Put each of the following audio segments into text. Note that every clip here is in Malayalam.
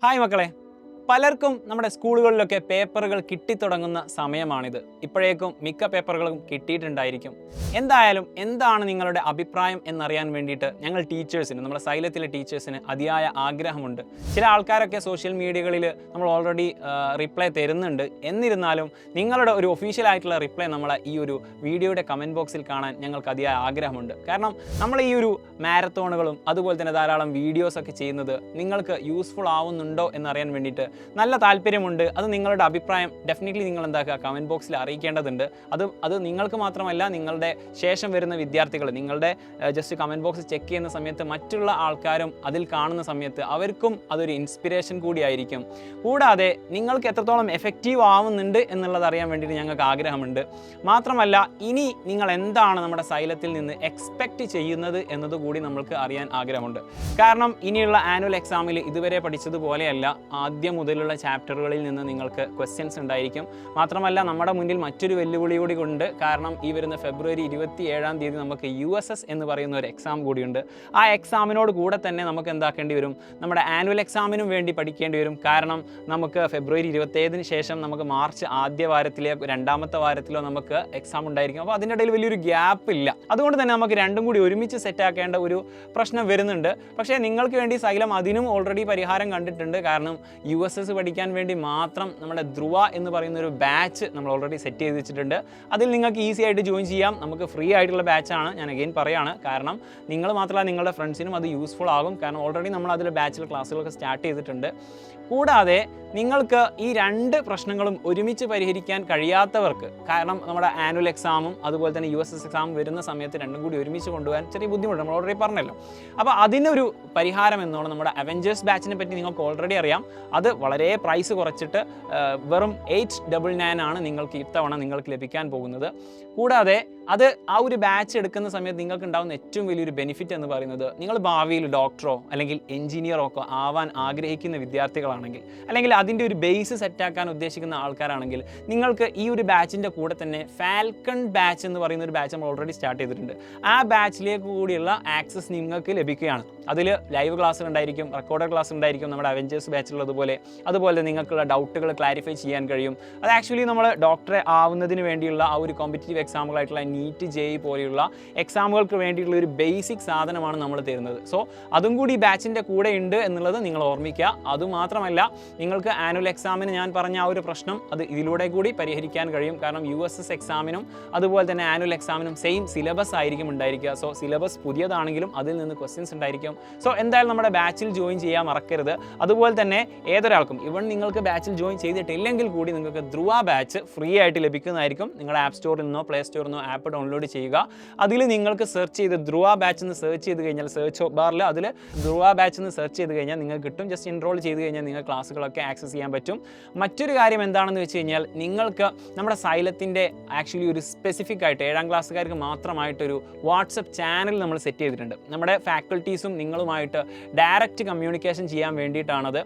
ഹായ് മക്കളെ, പലർക്കും നമ്മുടെ സ്കൂളുകളിലൊക്കെ പേപ്പറുകൾ കിട്ടിത്തുടങ്ങുന്ന സമയമാണിത്. ഇപ്പോഴേക്കും മിക്ക പേപ്പറുകളും കിട്ടിയിട്ടുണ്ടായിരിക്കും. എന്തായാലും എന്താണ് നിങ്ങളുടെ അഭിപ്രായം എന്നറിയാൻ വേണ്ടിയിട്ട് ഞങ്ങൾ ടീച്ചേഴ്സിന്, നമ്മുടെ സൈലത്തിലെ ടീച്ചേഴ്സിന് അതിയായ ആഗ്രഹമുണ്ട്. ചില ആൾക്കാരൊക്കെ സോഷ്യൽ മീഡിയകളിൽ നമ്മൾ ഓൾറെഡി റിപ്ലൈ തരുന്നുണ്ട്. എന്നിരുന്നാലും നിങ്ങളുടെ ഒരു ഒഫീഷ്യലായിട്ടുള്ള റിപ്ലൈ നമ്മളെ ഈ ഒരു വീഡിയോയുടെ കമൻറ്റ് ബോക്സിൽ കാണാൻ ഞങ്ങൾക്ക് അതിയായ ആഗ്രഹമുണ്ട്. കാരണം നമ്മൾ ഈ ഒരു മാരത്തോണുകളും അതുപോലെ തന്നെ ധാരാളം വീഡിയോസൊക്കെ ചെയ്യുന്നത് നിങ്ങൾക്ക് യൂസ്ഫുൾ ആവുന്നുണ്ടോ എന്നറിയാൻ വേണ്ടിയിട്ട് നല്ല താല്പര്യമുണ്ട്. അത് നിങ്ങളുടെ അഭിപ്രായം ഡെഫിനറ്റ്ലി നിങ്ങൾ എന്താക്കുക, കമൻറ്റ് ബോക്സിൽ അറിയിക്കേണ്ടതുണ്ട്. അത് നിങ്ങൾക്ക് മാത്രമല്ല, നിങ്ങളുടെ ശേഷം വരുന്ന വിദ്യാർത്ഥികൾ നിങ്ങളുടെ ജസ്റ്റ് കമൻറ്റ് ബോക്സ് ചെക്ക് ചെയ്യുന്ന സമയത്ത് മറ്റുള്ള ആൾക്കാരും അതിൽ കാണുന്ന സമയത്ത് അവർക്കും അതൊരു ഇൻസ്പിറേഷൻ കൂടിയായിരിക്കും. കൂടാതെ നിങ്ങൾക്ക് എത്രത്തോളം എഫക്റ്റീവ് ആവുന്നുണ്ട് എന്നുള്ളത് അറിയാൻ വേണ്ടിയിട്ട് ഞങ്ങൾക്ക് ആഗ്രഹമുണ്ട്. മാത്രമല്ല, ഇനി നിങ്ങൾ എന്താണ് നമ്മുടെ സൈലത്തിൽ നിന്ന് എക്സ്പെക്റ്റ് ചെയ്യുന്നത് എന്നതുകൂടി നമ്മൾക്ക് അറിയാൻ ആഗ്രഹമുണ്ട്. കാരണം ഇനിയുള്ള ആനുവൽ എക്സാമിൽ ഇതുവരെ പഠിച്ചതുപോലെയല്ല, ആദ്യം മുതലുള്ള ചാപ്റ്ററുകളിൽ നിന്ന് നിങ്ങൾക്ക് ക്വസ്റ്റ്യൻസ് ഉണ്ടായിരിക്കും. മാത്രമല്ല, നമ്മുടെ മുന്നിൽ മറ്റൊരു വെല്ലുവിളി കൂടി ഉണ്ട്. കാരണം ഈ വരുന്ന ഫെബ്രുവരി 27 നമുക്ക് USS എന്ന് പറയുന്ന ഒരു എക്സാം കൂടിയുണ്ട്. ആ എക്സാമിനോട് കൂടെ തന്നെ നമുക്ക് എന്താക്കേണ്ടി വരും, നമ്മുടെ ആനുവൽ എക്സാമിനും വേണ്ടി പഠിക്കേണ്ടി വരും. കാരണം നമുക്ക് ഫെബ്രുവരി 27 ശേഷം നമുക്ക് മാർച്ച് ആദ്യ വാരത്തിലോ രണ്ടാമത്തെ വാരത്തിലോ നമുക്ക് എക്സാം ഉണ്ടായിരിക്കും. അപ്പോൾ അതിൻ്റെ ഇടയിൽ വലിയൊരു ഗ്യാപ്പ് ഇല്ല. അതുകൊണ്ട് തന്നെ നമുക്ക് രണ്ടും കൂടി ഒരുമിച്ച് സെറ്റാക്കേണ്ട ഒരു പ്രശ്നം വരുന്നുണ്ട്. പക്ഷേ നിങ്ങൾക്ക് വേണ്ടി സൈലം അതിനും ഓൾറെഡി പരിഹാരം കണ്ടിട്ടുണ്ട്. കാരണം USS പഠിക്കാൻ വേണ്ടി മാത്രം നമ്മുടെ ധ്രുവ എന്ന് പറയുന്ന ഒരു ബാച്ച് നമ്മൾ ഓൾറെഡി സെറ്റ് ചെയ്ത് വെച്ചിട്ടുണ്ട്. അതിൽ നിങ്ങൾക്ക് ഈസി ആയിട്ട് ജോയിൻ ചെയ്യാം. നമുക്ക് ഫ്രീ ആയിട്ടുള്ള ബാച്ചാണ്, ഞാൻ അഗെയിൻ പറയാണ്. കാരണം നിങ്ങൾ മാത്രമല്ല, നിങ്ങളുടെ ഫ്രണ്ട്സിനും അത് യൂസ്ഫുൾ ആകും. കാരണം ഓൾറെഡി നമ്മൾ അതിൽ ബാച്ചിലർ ക്ലാസ്സുകളൊക്കെ സ്റ്റാർട്ട് ചെയ്തിട്ടുണ്ട്. കൂടാതെ നിങ്ങൾക്ക് ഈ രണ്ട് പ്രശ്നങ്ങളും ഒരുമിച്ച് പരിഹരിക്കാൻ കഴിയാത്തവർക്ക്, കാരണം നമ്മുടെ ആനുവൽ എക്സാമും അതുപോലെ തന്നെ USS എക്സാമും വരുന്ന സമയത്ത് രണ്ടും കൂടി ഒരുമിച്ച് കൊണ്ടുപോകാൻ ചെറിയ ബുദ്ധിമുട്ട് നമ്മൾ ഓൾറെഡി പറഞ്ഞല്ലോ. അപ്പോൾ അതിനൊരു പരിഹാരം എന്നോണം നമ്മുടെ അവഞ്ചേഴ്സ് ബാച്ചിനെ പറ്റി നിങ്ങൾക്ക് ഓൾറെഡി അറിയാം. അത് വളരെ പ്രൈസ് കുറച്ചിട്ട് വെറും 899 ആണ് നിങ്ങൾക്ക് ഇത്തവണ നിങ്ങൾക്ക് ലഭിക്കാൻ പോകുന്നത്. കൂടാതെ അത് ആ ഒരു ബാച്ച് എടുക്കുന്ന സമയത്ത് നിങ്ങൾക്ക് ഉണ്ടാകുന്ന ഏറ്റവും വലിയൊരു ബെനിഫിറ്റ് എന്ന് പറയുന്നത്, നിങ്ങൾ ഭാവിയിൽ ഡോക്ടറോ അല്ലെങ്കിൽ എഞ്ചിനീയറോ ഒക്കെ ആവാൻ ആഗ്രഹിക്കുന്ന വിദ്യാർത്ഥികളാണെങ്കിൽ, അല്ലെങ്കിൽ അതിൻ്റെ ഒരു ബേസ് സെറ്റാക്കാൻ ഉദ്ദേശിക്കുന്ന ആൾക്കാരാണെങ്കിൽ, നിങ്ങൾക്ക് ഈ ഒരു ബാച്ചിൻ്റെ കൂടെ തന്നെ ഫാൽക്കൺ ബാച്ച് എന്ന് പറയുന്ന ഒരു ബാച്ച് നമ്മൾ ഓൾറെഡി സ്റ്റാർട്ട് ചെയ്തിട്ടുണ്ട്. ആ ബാച്ചിലേക്ക് കൂടിയുള്ള ആക്സസ് നിങ്ങൾക്ക് ലഭിക്കുകയാണ്. അതിൽ ലൈവ് ക്ലാസ് ഉണ്ടായിരിക്കും, റെക്കോർഡഡ് ക്ലാസ് ഉണ്ടായിരിക്കും, നമ്മുടെ അവഞ്ചേഴ്സ് ബാച്ചിലുള്ളതുപോലെ. അതുപോലെ നിങ്ങൾക്കുള്ള ഡൗട്ടുകൾ ക്ലാരിഫൈ ചെയ്യാൻ കഴിയും. അത് ആക്ച്വലി നമ്മൾ ഡോക്ടറെ ആവുന്നതിന് വേണ്ടിയുള്ള ആ ഒരു കോമ്പറ്റീറ്റീവ് എക്സാമുകളായിട്ടുള്ള നീറ്റ് JEE പോലെയുള്ള എക്സാമുകൾക്ക് വേണ്ടിയിട്ടുള്ള ഒരു ബേസിക് സാധനമാണ് നമ്മൾ തരുന്നത്. സോ അതും കൂടി ബാച്ചിൻ്റെ കൂടെ ഉണ്ട് എന്നുള്ളത് നിങ്ങൾ ഓർമ്മിക്കുക. അതുമാത്രമല്ല, നിങ്ങൾക്ക് ആനുവൽ എക്സാമിന് ഞാൻ പറഞ്ഞ ആ ഒരു പ്രശ്നം അത് ഇതിലൂടെ കൂടി പരിഹരിക്കാൻ കഴിയും. കാരണം USS എക്സാമിനും അതുപോലെ തന്നെ ആനുവൽ എക്സാമിനും സെയിം സിലബസ് ആയിരിക്കും ഉണ്ടായിരിക്കുക. സോ സിലബസ് പുതിയതാണെങ്കിലും അതിൽ നിന്ന് ക്വസ്റ്റ്യൻസ് ഉണ്ടായിരിക്കും. സോ എന്തായാലും നമ്മുടെ ബാച്ചിൽ ജോയിൻ ചെയ്യാൻ മറക്കരുത്. അതുപോലെ തന്നെ ഏതൊരാൾക്കും, ഇവൺ നിങ്ങൾക്ക് ബാച്ചിൽ ജോയിൻ ചെയ്തിട്ടില്ലെങ്കിൽ കൂടി നിങ്ങൾക്ക് ധ്രുവ ബാച്ച് ഫ്രീ ആയിട്ട് ലഭിക്കുന്നതായിരിക്കും. നിങ്ങളുടെ ആപ്പ് സ്റ്റോറിൽ നിന്നോ പ്ലേ സ്റ്റോറിൽ നിന്നോ ആപ്പ് ഡൗൺലോഡ് ചെയ്യുക. അതിൽ നിങ്ങൾക്ക് സെർച്ച് ചെയ്ത് ധ്രുവ ബാച്ച് എന്ന് സെർച്ച് ചെയ്ത് കഴിഞ്ഞാൽ, സെർച്ച് ബാറിൽ അതിൽ ധ്രുവ ബാച്ച് എന്ന് സെർച്ച് ചെയ്ത് കഴിഞ്ഞാൽ നിങ്ങൾക്ക് കിട്ടും. ജസ്റ്റ് എൻറോൾ ചെയ്ത് കഴിഞ്ഞാൽ നിങ്ങൾ ക്ലാസ്സുകളൊക്കെ ആക്സസ് ചെയ്യാൻ പറ്റും. മറ്റൊരു കാര്യം എന്താണെന്ന് വെച്ച് കഴിഞ്ഞാൽ, നിങ്ങൾക്ക് നമ്മുടെ സൈലത്തിൻ്റെ ആക്ച്വലി ഒരു സ്പെസിഫിക് ആയിട്ട് 7ാം ക്ലാസ്സുകാർക്ക് മാത്രമായിട്ടൊരു വാട്സപ്പ് ചാനൽ നമ്മൾ സെറ്റ് ചെയ്തിട്ടുണ്ട്. നമ്മുടെ ഫാക്കൽറ്റീസും നിങ്ങളുമായിട്ട് ഡയറക്റ്റ് കമ്മ്യൂണിക്കേഷൻ ചെയ്യാൻ വേണ്ടിയിട്ടാണത്.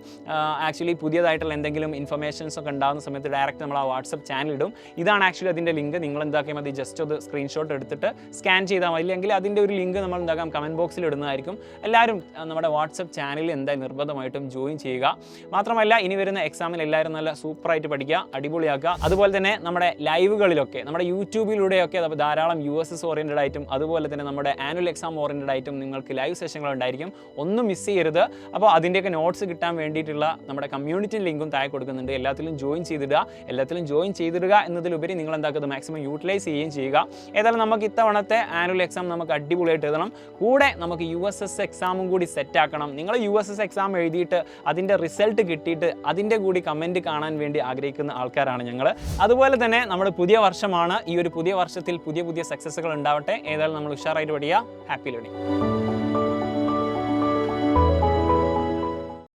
ആക്ച്വലി പുതിയതായിട്ടുള്ള എന്തെങ്കിലും ഇൻഫർമേഷൻസ് ഒക്കെ ഉണ്ടാകുന്ന സമയത്ത് ഡയറക്റ്റ് നമ്മൾ ആ വാട്സപ്പ് ചാനൽ ഇടും. ഇതാണ് ആക്ച്വലി അതിൻ്റെ ലിങ്ക്. നിങ്ങൾ എന്താക്കിയാൽ മതി, ജസ്റ്റ് അത് സ്ക്രീൻഷോട്ട് എടുത്തിട്ട് സ്കാൻ ചെയ്താൽ മതി. അല്ലെങ്കിൽ അതിൻ്റെ ഒരു ലിങ്ക് നമ്മൾ എന്താക്കാം, കമൻറ്റ് ബോക്സിൽ ഇടുന്നതായിരിക്കും. എല്ലാവരും നമ്മുടെ വാട്സപ്പ് ചാനലിൽ എന്തായാലും നിർബന്ധമായിട്ടും ജോയിൻ ചെയ്യുക. മാത്രമല്ല, ഇനി വരുന്ന എക്സാമിൽ എല്ലാവരും നല്ല സൂപ്പറായിട്ട് പഠിക്കുക, അടിപൊളിയാക്കുക. അതുപോലെ തന്നെ നമ്മുടെ ലൈവുകളിലൊക്കെ, നമ്മുടെ യൂട്യൂബിലൂടെയൊക്കെ ധാരാളം USS ഓറിയൻറ്റഡ് ആയിട്ടും അതുപോലെ തന്നെ നമ്മുടെ ആനുവൽ എക്സാം ഓറിയൻറ്റഡ് ആയിട്ടും നിങ്ങൾക്ക് ലൈവ് സെഷനുകൾ ഉണ്ടായിരിക്കും. ഒന്നും മിസ് ചെയ്യരുത്. അപ്പോൾ അതിൻ്റെയൊക്കെ നോട്ട്സ് കിട്ടാൻ വേണ്ടിയിട്ടുള്ള നമ്മുടെ കമ്മ്യൂണിറ്റി ലിങ്കും താഴെ കൊടുക്കുന്നുണ്ട്. എല്ലാത്തിലും ജോയിൻ ചെയ്തിടുക എന്നതിലുപരി നിങ്ങൾ എന്താക്കുന്നത് മാക്സിമം യൂട്ടിലൈസ് ചെയ്യുക. ഏതായാലും നമുക്ക് ഇത്തവണത്തെ ആനുവൽ എക്സാം നമുക്ക് അടിപൊളിയായിട്ട് എഴുതണം. കൂടെ നമുക്ക് USS എക്സാമും കൂടി സെറ്റാക്കണം. നിങ്ങൾ USS എക്സാം എഴുതിയിട്ട് അതിൻ്റെ റിസൾട്ട് കിട്ടിയിട്ട് അതിൻ്റെ കൂടി കമൻറ്റ് കാണാൻ വേണ്ടി ആഗ്രഹിക്കുന്ന ആൾക്കാരാണ് ഞങ്ങൾ. അതുപോലെ തന്നെ നമ്മുടെ പുതിയ വർഷമാണ്. ഈ ഒരു പുതിയ വർഷത്തിൽ പുതിയ സക്സസ്സുകൾ ഉണ്ടാവട്ടെ. ഏതായാലും നമ്മൾ ഉഷാറായിട്ട് പഠിക്കുക. Happy learning.